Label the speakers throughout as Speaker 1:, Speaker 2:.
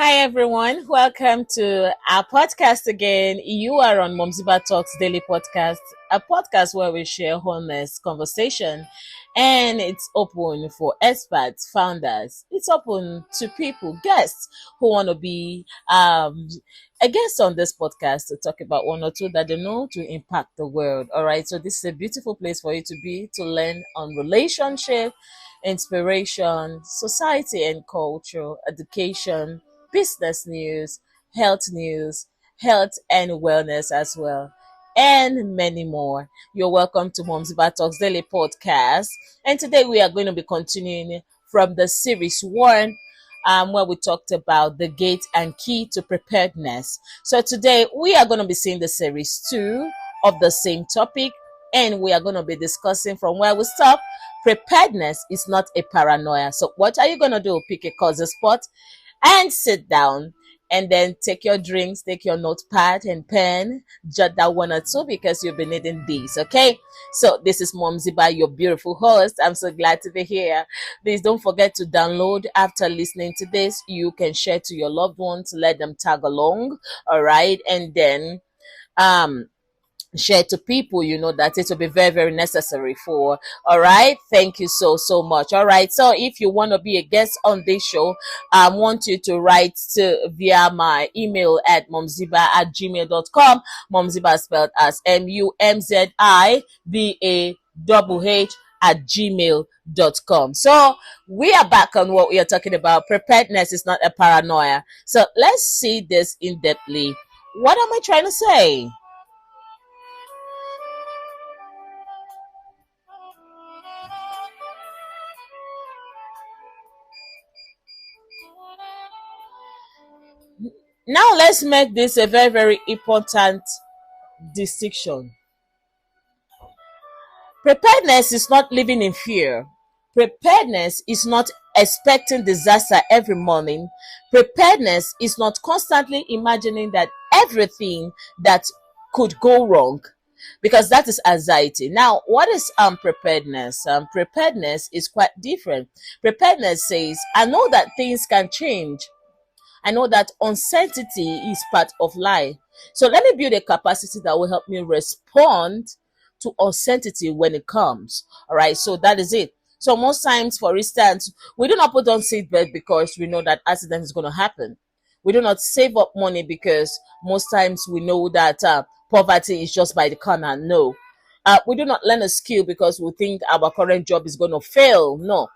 Speaker 1: Hi everyone, welcome to our podcast again. You are on Momziba Talks Daily Podcast, a podcast where we share honest conversation and it's open for experts, founders. It's open to people, guests who want to be a guest on this podcast to talk about one or two that they know to impact the world. All right, so this is a beautiful place for you to be to learn on relationship, inspiration, society and culture, education, business news, health and wellness as well, and many more. You're welcome to Momziba Talks Daily Podcast. And today we are going to be continuing from the series one, where we talked about the gate and key to preparedness. So today we are going to be seeing the series two of the same topic, and we are going to be discussing from where we stopped. Preparedness is not a paranoia. So what are you going to do? Pick a cozy spot and sit down and then take your drinks, take your notepad and pen, jot down one or two because you'll be needing these, okay? So this is Momziba, your beautiful host. I'm so glad to be here. Please don't forget to download after listening to this. You can share to your loved ones, let them tag along, all right? And then share to people you know that it will be very very necessary for. All right, thank you so much. All right, so if you want to be a guest on this show, I want you to write via my email at momziba@gmail.com. Momziba spelled as MUMZIBAHH at gmail.com. So we are back on what we are talking about. Preparedness is not a paranoia. So let's see this in depthly. What am I trying to say? Now let's make this a very very important distinction. Preparedness is not living in fear. Preparedness is not expecting disaster every morning. Preparedness is not constantly imagining that everything that could go wrong, because that is anxiety. Now, what is preparedness? Preparedness is quite different. Preparedness says, I know that things can change. I know that uncertainty is part of life. So let me build a capacity that will help me respond to uncertainty when it comes. All right, so that is it. So most times, for instance, we do not put on seatbelt because we know that accident is going to happen. We do not save up money because most times we know that poverty is just by the corner. No. We do not learn a skill because we think our current job is going to fail. No.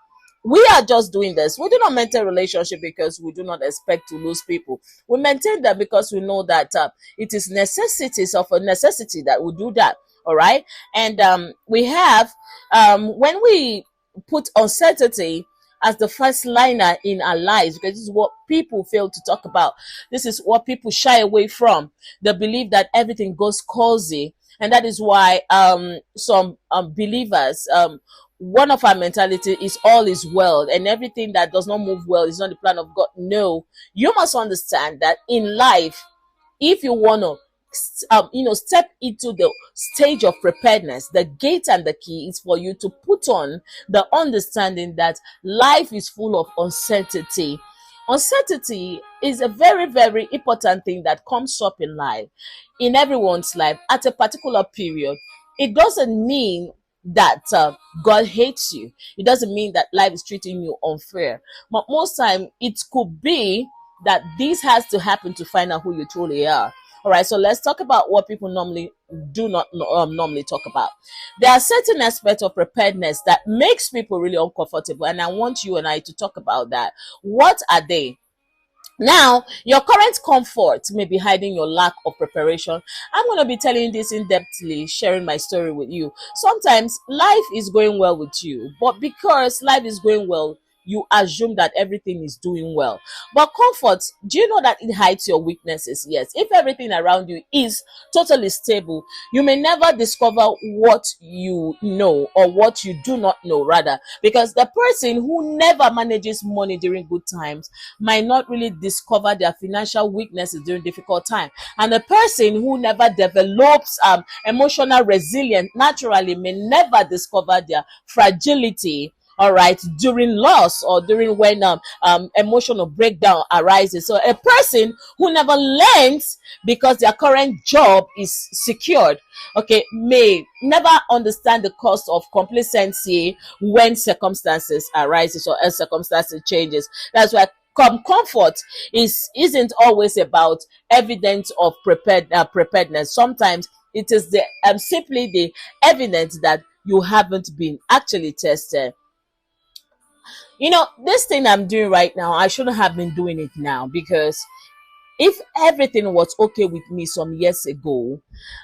Speaker 1: We are just doing this. We do not maintain relationship because we do not expect to lose people. We maintain that because we know that it is necessities of a necessity that we do that. All right. And we have, when we put uncertainty as the first liner in our lives, because this is what people fail to talk about. This is what people shy away from. They believe that everything goes cozy. And that is why some believers, one of our mentality is all is well, and everything that does not move well is not the plan of God. No, you must understand that in life, if you want to step into the stage of preparedness, the gate and the key is for you to put on the understanding that life is full of uncertainty. Uncertainty is a very very important thing that comes up in life, in everyone's life at a particular period. It doesn't mean that God hates you. It doesn't mean that life is treating you unfair. But most time it could be that this has to happen to find out who you truly are. All right, so let's talk about what people normally do not normally talk about. There are certain aspects of preparedness that makes people really uncomfortable, and I want you and I to talk about that. What are they? Now, your current comfort may be hiding your lack of preparation. I'm going to be telling this in depthly, sharing my story with you. Sometimes life is going well with you, but because life is going well, you assume that everything is doing well. But comfort, do you know that it hides your weaknesses? Yes. If everything around you is totally stable, you may never discover what you know, or what you do not know, rather, because the person who never manages money during good times might not really discover their financial weaknesses during difficult time. And the person who never develops emotional resilience naturally may never discover their fragility all right, during loss or during when emotional breakdown arises. So a person who never learns because their current job is secured, okay, may never understand the cost of complacency when circumstances arises or as circumstances changes. That's why comfort isn't always about evidence of preparedness. Sometimes it is the simply the evidence that you haven't been actually tested. This thing I'm doing right now, I shouldn't have been doing it now, because if everything was okay with me some years ago,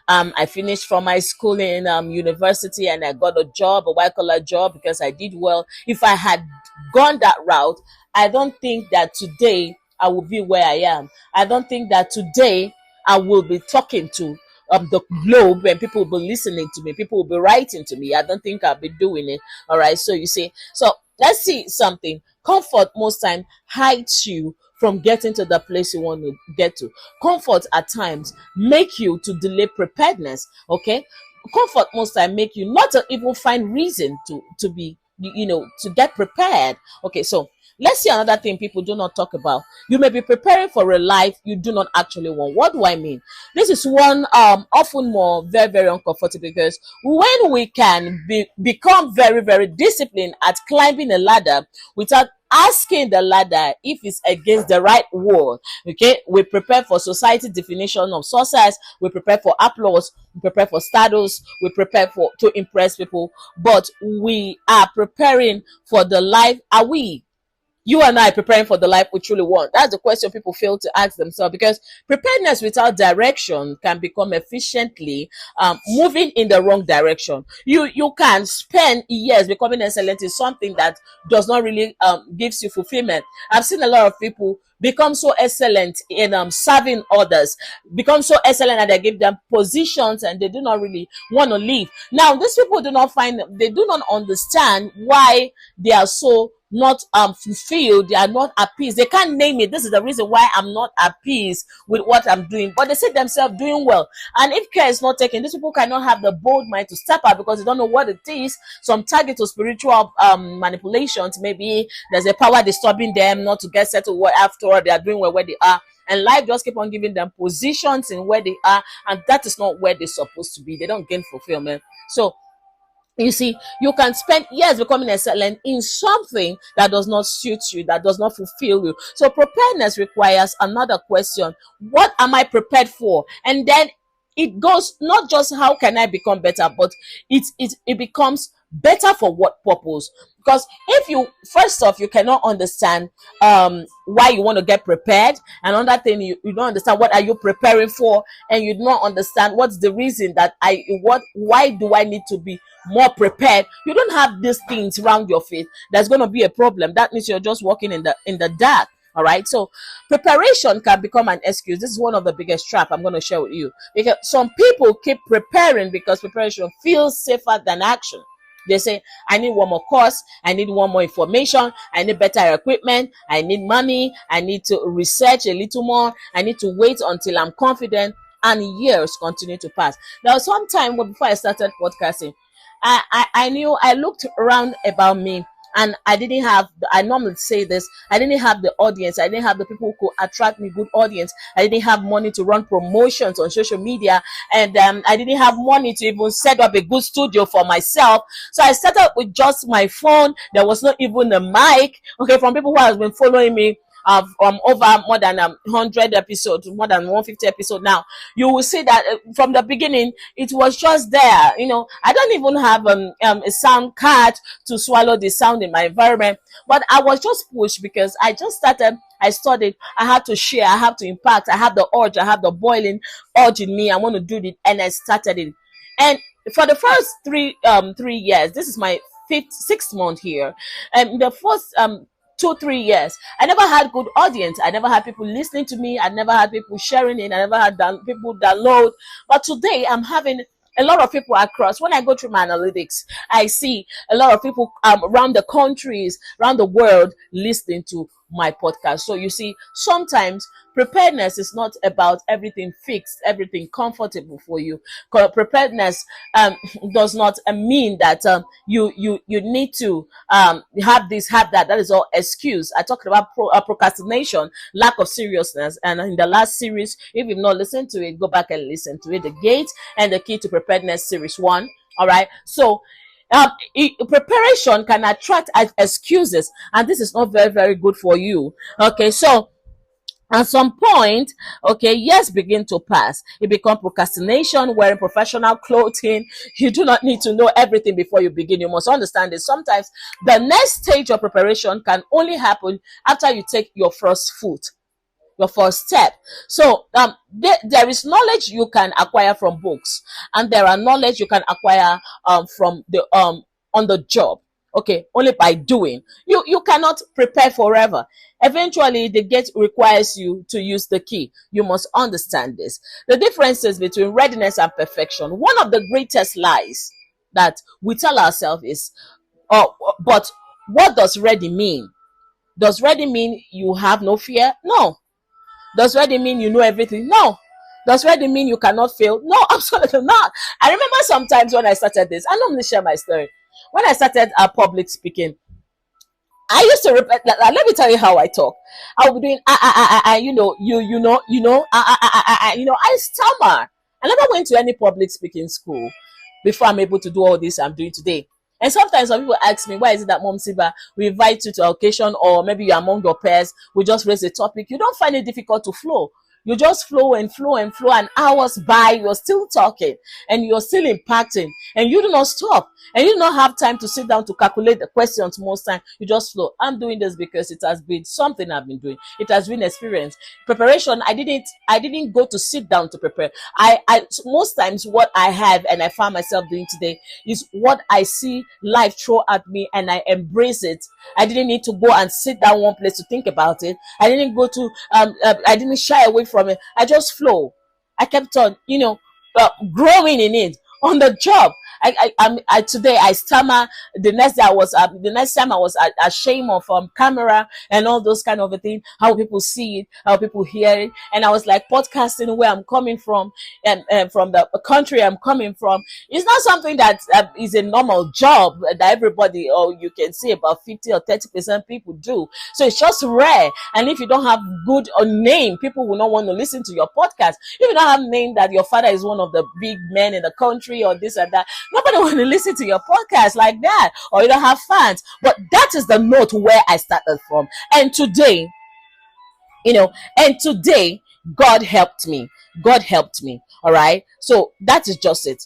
Speaker 1: I finished from my school in university and I got a job, a white collar job, because I did well. If I had gone that route, I don't think that today I will be where I am. I don't think that today I will be talking to the globe, and people will be listening to me, people will be writing to me. I don't think I'll be doing it. All right. So you see, so let's see something. Comfort most time hides you from getting to the place you want to get to. Comfort at times make you to delay preparedness. Okay. Comfort most time make you not to even find reason to be, to get prepared. Okay. So let's see another thing people do not talk about. You may be preparing for a life you do not actually want. What do I mean? This is one often more very, very uncomfortable, because when we can become very, very disciplined at climbing a ladder without asking the ladder if it's against the right wall, okay, we prepare for society definition of success, we prepare for applause, we prepare for status, we prepare for to impress people, but we are preparing for the life. Are we, you and I, preparing for the life we truly want? That's the question people fail to ask themselves, because preparedness without direction can become efficiently moving in the wrong direction. You can spend years becoming excellent in something that does not really gives you fulfillment. I've seen a lot of people become so excellent in serving others, become so excellent that they give them positions and they do not really want to leave. Now, these people they do not understand why they are so not fulfilled, they are not appeased. They can't name it. This is the reason why I'm not appeased with what I'm doing, but they see themselves doing well. And if care is not taken, these people cannot have the bold mind to step out, because they don't know what it is. Some target to spiritual manipulations. Maybe there's a power disturbing them not to get settled after all. They are doing well where they are, and life just keep on giving them positions in where they are, and that is not where they're supposed to be. They don't gain fulfillment. So you see, you can spend years becoming excellent in something that does not suit you, that does not fulfill you. So preparedness requires another question: what am I prepared for? And then it goes not just how can I become better, but it becomes better for what purpose? Because if you, first off, you cannot understand why you want to get prepared, and another thing, you don't understand what are you preparing for, and you do not understand what's the reason that why do I need to be more prepared. You don't have these things around your feet, there's going to be a problem. That means you're just walking in the dark. All right. So preparation can become an excuse. This is one of the biggest trap I'm going to share with you, because some people keep preparing because preparation feels safer than action. They say, I need one more course, I need one more information, I need better equipment, I need money, I need to research a little more, I need to wait until I'm confident, and years continue to pass. There was some time before I started podcasting, I knew, I looked around about me, and I didn't have, I normally say this, I didn't have the audience, I didn't have the people who could attract me good audience, I didn't have money to run promotions on social media, and I didn't have money to even set up a good studio for myself. So I started with just my phone. There was not even a mic. Okay, from people who have been following me over more than 100 episodes, more than 150 episodes now, you will see that from the beginning it was just there. I don't even have a sound card to swallow the sound in my environment, but I was just pushed because I just started. I studied, I had to share, I have to impact, I have the urge, I have the boiling urge in me, I want to do it, and I started it. And for the first 3 years, this is my sixth month here, and the first 2-3 years, I never had good audience. I never had people listening to me. I never had people sharing it. I never had people download. But today, I'm having a lot of people across. When I go through my analytics, I see a lot of people around the countries, around the world, listening to my podcast. So you see, sometimes preparedness is not about everything fixed, everything comfortable for you. Preparedness does not mean that you need to have this, have that. That is all excuse. I talked about procrastination, lack of seriousness, and in the last series, if you've not listened to it, go back and listen to it. The Gate and the Key to Preparedness, series 1. All right. So preparation can attract excuses, and this is not very, very good for you. Okay, so at some point, okay, years begin to pass. It becomes procrastination, wearing professional clothing. You do not need to know everything before you begin. You must understand this. Sometimes the next stage of preparation can only happen after you take your first foot, your first step. So there is knowledge you can acquire from books, and there are knowledge you can acquire from the on the job. Okay, only by doing. You cannot prepare forever. Eventually, the gate requires you to use the key. You must understand this. The differences between readiness and perfection. One of the greatest lies that we tell ourselves is, oh, but what does ready mean? Does ready mean you have no fear? No. Does ready mean you know everything? No. Does ready mean you cannot fail? No, absolutely not. I remember sometimes when I started this, I normally share my story. When I started public speaking, I used to repeat. Let me tell you how I talk. I will be doing I stammer. I never went to any public speaking school before I'm able to do all this I'm doing today. And sometimes some people ask me, why is it that Mom Siba, we invite you to an occasion, or maybe you're among your peers, we just raise a topic. You don't find it difficult to flow. You just flow and flow and flow, and hours by, you're still talking and you're still impacting, and you do not stop, and you do not have time to sit down to calculate the questions most time. You just flow. I'm doing this because it has been something I've been doing. It has been experience. Preparation, I didn't go to sit down to prepare. I most times what I have and I find myself doing today is what I see life throw at me, and I embrace it. I didn't need to go and sit down one place to think about it. I didn't go to I didn't shy away from it. I just flow. I kept on, growing in it on the job. I today I stammer. The next time I was ashamed of camera and all those kind of a thing. How people see it, how people hear it, and I was like, podcasting where I'm coming from, and from the country I'm coming from, it's not something that is a normal job that everybody, or you can see about 50 or 30% people do. So it's just rare. And if you don't have good name, people will not want to listen to your podcast. If you don't have name that your father is one of the big men in the country or this and that, nobody want to listen to your podcast like that, or you don't have fans. But that is the note where I started from. And today, God helped me. God helped me. All right. So that is just it.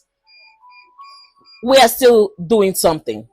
Speaker 1: We are still doing something.